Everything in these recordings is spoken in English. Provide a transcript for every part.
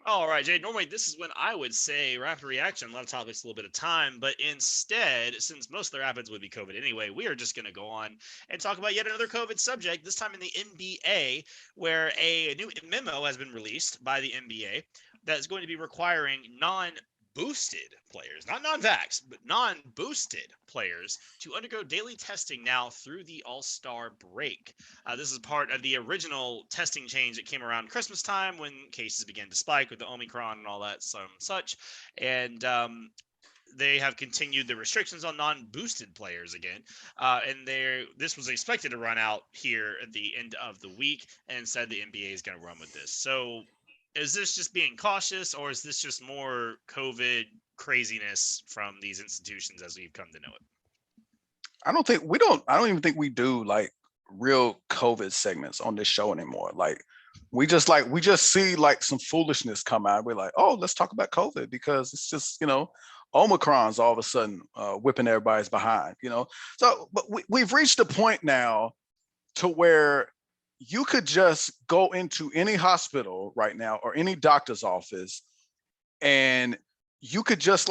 All right, Jay. Normally, this is when I would say rapid reaction. A lot of topics, a little bit of time, but instead, since most of the rapids would be COVID anyway, we are just going to go on and talk about yet another COVID subject. This time in the NBA, where a new memo has been released by the NBA that is going to be requiring non-boosted players, not non-vax, but non-boosted players to undergo daily testing now through the All-Star break. This is part of the original testing change that came around Christmas time when cases began to spike with the Omicron and all that such. And they have continued the restrictions on non-boosted players again, and this was expected to run out here at the end of the week, and instead the NBA is going to run with this. So, is this just being cautious, or is this just more COVID craziness from these institutions as we've come to know it? I don't even think we do like real COVID segments on this show anymore. We just see like some foolishness come out. We're like, oh, let's talk about COVID because it's just, Omicron's all of a sudden whipping everybody's behind. So, but we've reached a point now to where you could just go into any hospital right now or any doctor's office and you could just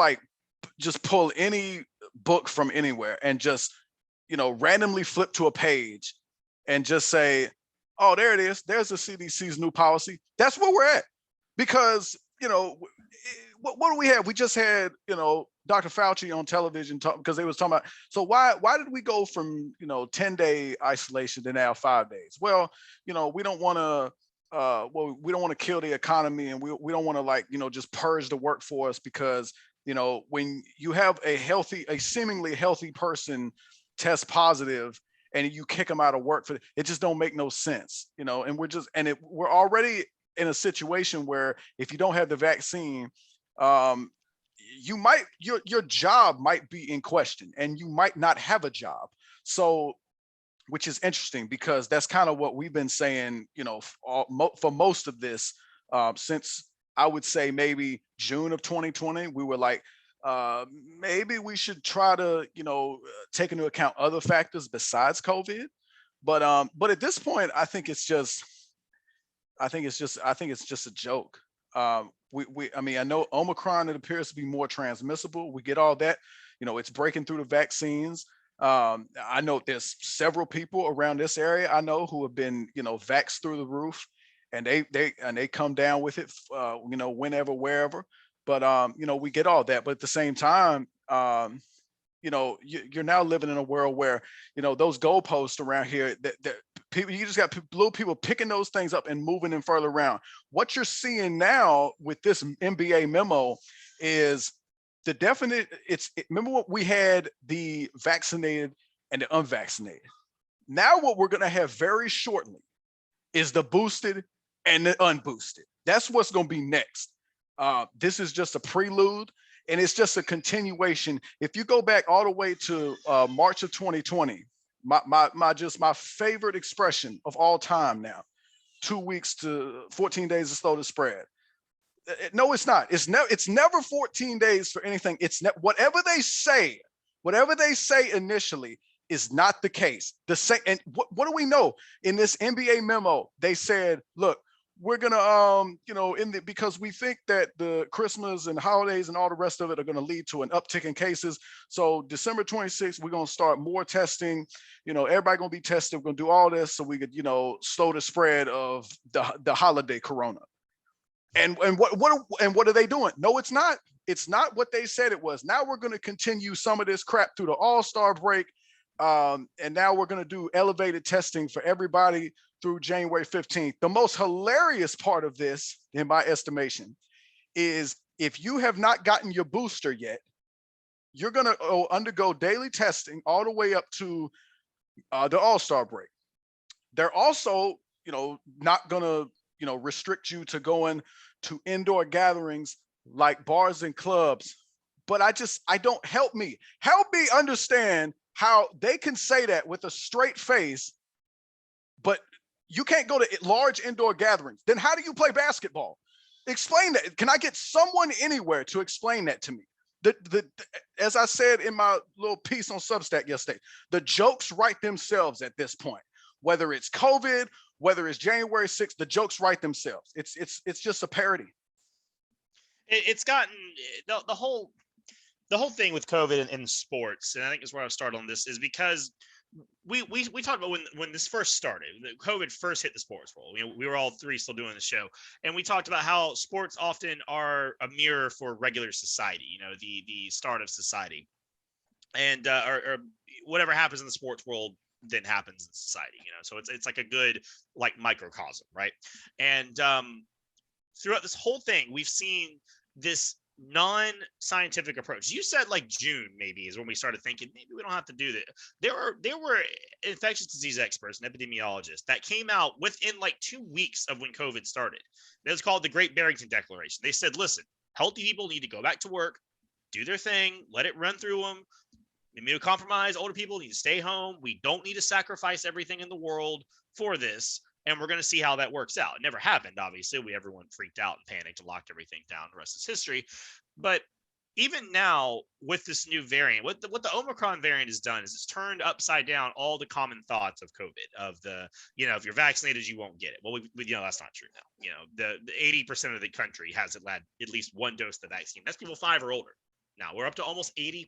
pull any book from anywhere and just randomly flip to a page and just say, oh, there it is, there's the CDC's new policy. That's where we're at. Because what do we have? We just had Dr. Fauci on television because they was talking about, so why did we go from 10-day isolation to now 5 days? Well, we don't want to we don't want to kill the economy, and we don't want to just purge the workforce because when you have a seemingly healthy person test positive and you kick them out of work for it, just don't make no sense. And we're already in a situation where if you don't have the vaccine, your job might be in question and you might not have a job. So, which is interesting because that's kind of what we've been saying, for most of this, since I would say maybe June of 2020. We were like, maybe we should try to, take into account other factors besides COVID. But at this point, I think it's just a joke. I mean, I know Omicron, it appears to be more transmissible. We get all that, it's breaking through the vaccines. I know there's several people around this area I know who have been, vaxxed through the roof, and they come down with it, whenever, wherever. But we get all that. But at the same time, you're now living in a world where those goalposts around here that people, you just got little people picking those things up and moving them further around. What you're seeing now with this NBA memo is the definite. Remember what we had, the vaccinated and the unvaccinated. Now what we're going to have very shortly is the boosted and the unboosted. That's what's going to be next. This is just a prelude, and it's just a continuation. If you go back all the way to March of 2020, my favorite expression of all time now, 2 weeks to 14 days to slow the spread. No, it's not. It's never 14 days for anything. Whatever they say initially is not the case. And what do we know? In this NBA memo, they said, look, we're gonna because we think that the Christmas and holidays and all the rest of it are gonna lead to an uptick in cases. So December 26th, we're gonna start more testing. Everybody gonna be tested. We're gonna do all this so we could, slow the spread of the holiday corona. And what are they doing? No, it's not. It's not what they said it was. Now we're gonna continue some of this crap through the All-Star break. And now we're gonna do elevated testing for everybody through January 15th. The most hilarious part of this, in my estimation, is if you have not gotten your booster yet, you're going to undergo daily testing all the way up to the All-Star break. They're also, not going to, restrict you to going to indoor gatherings like bars and clubs. But help me understand how they can say that with a straight face, but you can't go to large indoor gatherings. Then how do you play basketball? Explain that. Can I get someone anywhere to explain that to me? As I said in my little piece on Substack yesterday, the jokes write themselves at this point. Whether it's COVID, whether it's January 6th, the jokes write themselves. It's just a parody. It's gotten the whole thing with COVID in sports, and I think is where I started on this, is because we talked about when this first started, COVID first hit the sports world. We were all three still doing the show, and we talked about how sports often are a mirror for regular society. The start of society, and or whatever happens in the sports world then happens in society. So it's like a good like microcosm, right? And throughout this whole thing, we've seen this non-scientific approach. You said like June maybe is when we started thinking maybe we don't have to do that. There were infectious disease experts and epidemiologists that came out within like 2 weeks of when COVID started. It was called the Great Barrington Declaration. They said, listen, healthy people need to go back to work, do their thing, let it run through them. Immunocompromised older people need to stay home. We don't need to sacrifice everything in the world for this. And we're going to see how that works out. It never happened, obviously. Everyone freaked out and panicked and locked everything down. The rest is history. But even now, with this new variant, what the Omicron variant has done is it's turned upside down all the common thoughts of COVID. Of if you're vaccinated, you won't get it. Well, that's not true now. The 80% of the country has had at least one dose of the vaccine. That's people 5 or older. Now we're up to almost 80%,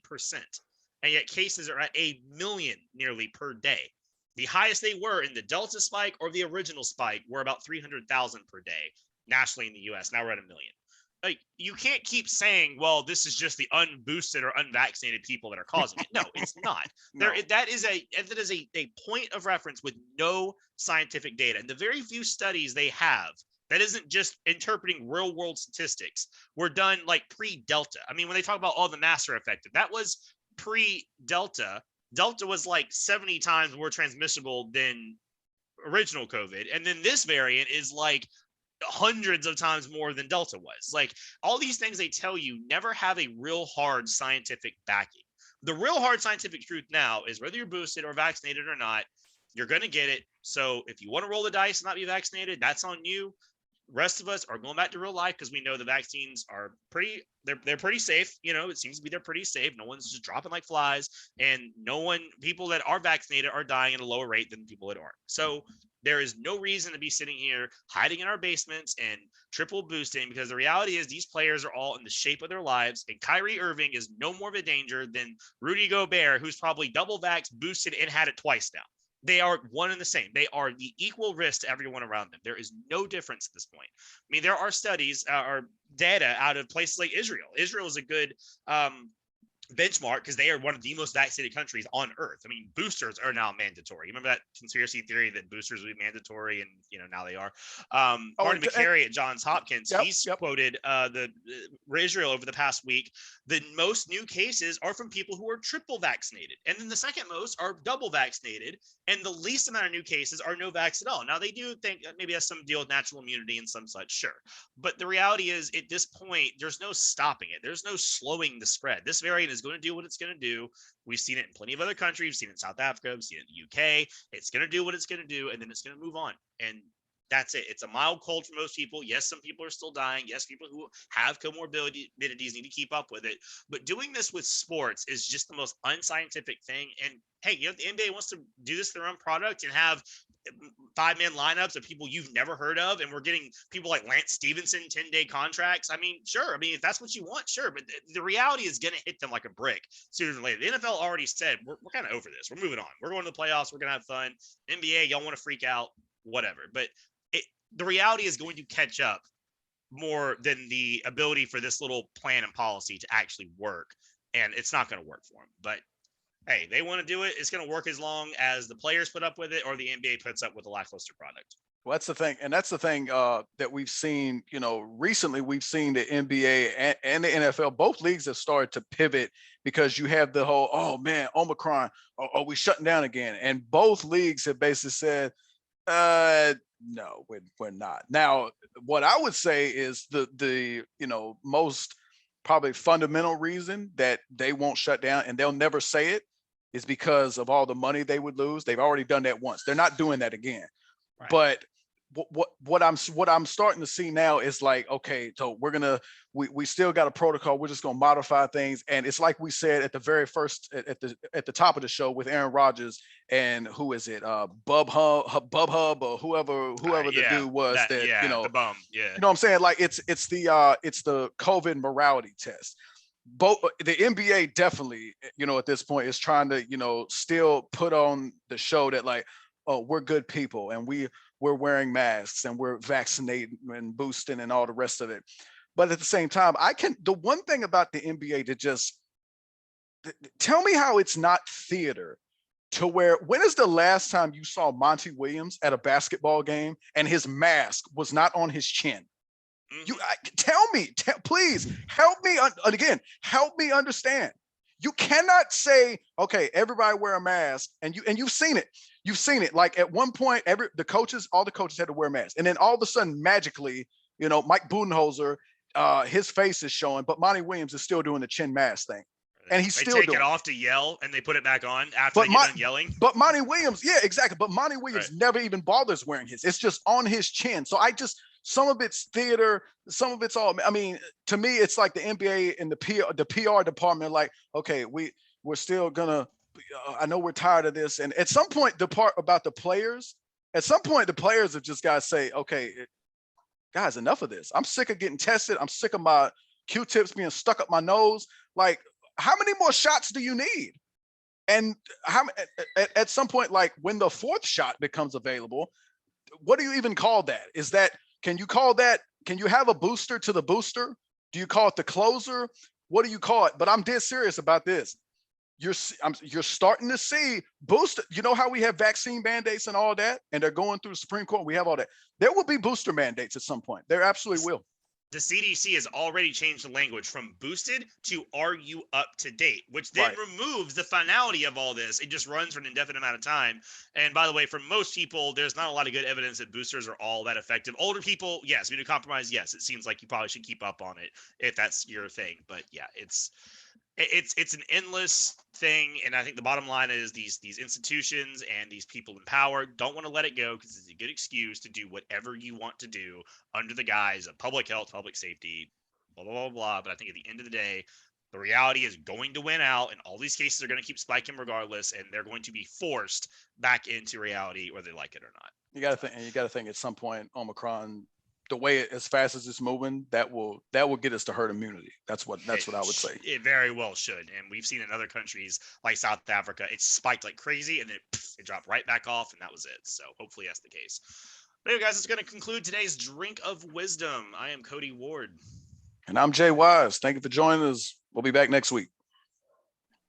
and yet cases are at 1 million nearly per day. The highest they were in the Delta spike or the original spike were about 300,000 per day nationally in the US. Now we're at 1 million. Like, you can't keep saying, well, this is just the unboosted or unvaccinated people that are causing it. No, it's not. No. That is a point of reference with no scientific data. And the very few studies they have that isn't just interpreting real world statistics were done like pre-Delta. I mean, when they talk about all the masks are affected, that was pre-Delta. Delta was like 70 times more transmissible than original COVID. And then this variant is like hundreds of times more than Delta was. Like, all these things they tell you never have a real hard scientific backing. The real hard scientific truth now is whether you're boosted or vaccinated or not, you're going to get it. So if you want to roll the dice and not be vaccinated, that's on you. Rest of us are going back to real life because we know the vaccines are they're pretty safe. It seems to be they're pretty safe. No one's just dropping like flies, and people that are vaccinated are dying at a lower rate than people that aren't. So there is no reason to be sitting here hiding in our basements and triple boosting, because the reality is these players are all in the shape of their lives, and Kyrie Irving is no more of a danger than Rudy Gobert, who's probably double vaxxed, boosted, and had it twice now. They are one and the same. They are the equal risk to everyone around them. There is no difference at this point. I mean, there are studies or data out of places like Israel. Israel is a good benchmark because they are one of the most vaccinated countries on earth. I mean, boosters are now mandatory. You remember that conspiracy theory that boosters would be mandatory, and now they are. Martin McCary at Johns Hopkins, he's quoted the Israel over the past week. The most new cases are from people who are triple vaccinated, and then the second most are double vaccinated, and the least amount of new cases are no vax at all. Now, they do think that maybe has some deal with natural immunity and some such, sure, but the reality is at this point there's no stopping it. There's no slowing the spread. This variant is going to do what it's going to do. We've seen it in plenty of other countries. We've seen it in South Africa. We've seen it in the UK. It's going to do what it's going to do, and then it's going to move on. And that's it. It's a mild cold for most people. Yes, some people are still dying. Yes, people who have comorbidities need to keep up with it. But doing this with sports is just the most unscientific thing. And hey, the NBA wants to do this their own product and have 5-man lineups of people you've never heard of, and we're getting people like Lance Stevenson 10-day contracts. I mean, sure. I mean, if that's what you want, sure. But the reality is going to hit them like a brick sooner than later. The NFL already said we're kind of over this. We're moving on. We're going to the playoffs. We're going to have fun. NBA, y'all want to freak out, whatever. But the reality is going to catch up more than the ability for this little plan and policy to actually work. And it's not going to work for them. But hey, they want to do it. It's going to work as long as the players put up with it or the NBA puts up with a lackluster product. Well, that's the thing. And that's the thing that we've seen, recently we've seen the NBA and the NFL, both leagues have started to pivot because you have the whole, oh man, Omicron, are we shutting down again? And both leagues have basically said, no, we're not. Now, what I would say is the most probably fundamental reason that they won't shut down, and they'll never say it, is because of all the money they would lose. They've already done that once. They're not doing that again. Right. But what I'm starting to see now is like, okay, so we still got a protocol. We're just gonna modify things, and it's like we said at the very first at the top of the show with Aaron Rodgers and who is it, Bub Hub or whoever the Yeah, dude was that, that yeah, the bum, yeah. you know what I'm saying? Like it's the COVID morality test. Both the NBA definitely, at this point is trying to, still put on the show that like, oh, we're good people and we're wearing masks and we're vaccinating and boosting and all the rest of it. But at the same time, the one thing about the NBA that just tell me how it's not theater to where when is the last time you saw Monty Williams at a basketball game and his mask was not on his chin? Tell me, please help me. Again, help me understand. You cannot say, okay, everybody wear a mask, and you've seen it. You've seen it. Like at one point, all the coaches had to wear masks, and then all of a sudden, magically, Mike Budenholzer, his face is showing, but Monty Williams is still doing the chin mask thing, and he's still take it off to yell, and they put it back on after they get done yelling. But Monty Williams, yeah, exactly. But Monty Williams never even bothers wearing his. It's just on his chin. So some of it's theater, some of it's all. I mean, to me, it's like the NBA and the PR department. Like, okay, we're still gonna. I know we're tired of this, and at some point, the part about the players. At some point, the players have just got to say, okay, guys, enough of this. I'm sick of getting tested. I'm sick of my Q-tips being stuck up my nose. Like, how many more shots do you need? And at some point, like when the fourth shot becomes available, what do you even call that? Can you have a booster to the booster? Do you call it the closer? What do you call it? But I'm dead serious about this. You're starting to see booster. You know how we have vaccine mandates and all that, and they're going through the Supreme Court. We have all that. There will be booster mandates at some point. There absolutely will. The CDC has already changed the language from boosted to are you up to date, which then removes the finality of all this. It just runs for an indefinite amount of time. And by the way, for most people, there's not a lot of good evidence that boosters are all that effective. Older people, yes. Immunocompromised, yes. It seems like you probably should keep up on it if that's your thing. But yeah, it's an endless thing, and I think the bottom line is these institutions and these people in power don't want to let it go because it's a good excuse to do whatever you want to do under the guise of public health, public safety, blah blah blah blah. But I think at the end of the day, the reality is going to win out, and all these cases are going to keep spiking regardless, and they're going to be forced back into reality whether they like it or not. You got to think at some point Omicron, the way as fast as it's moving, that will get us to herd immunity. That's what I would say. It very well should, and we've seen in other countries like South Africa, it spiked like crazy, and it dropped right back off, and that was it. So hopefully that's the case. But anyway, guys, it's going to conclude today's Drink of Wisdom. I am Cody Ward, and I'm Jay Wise. Thank you for joining us. We'll be back next week.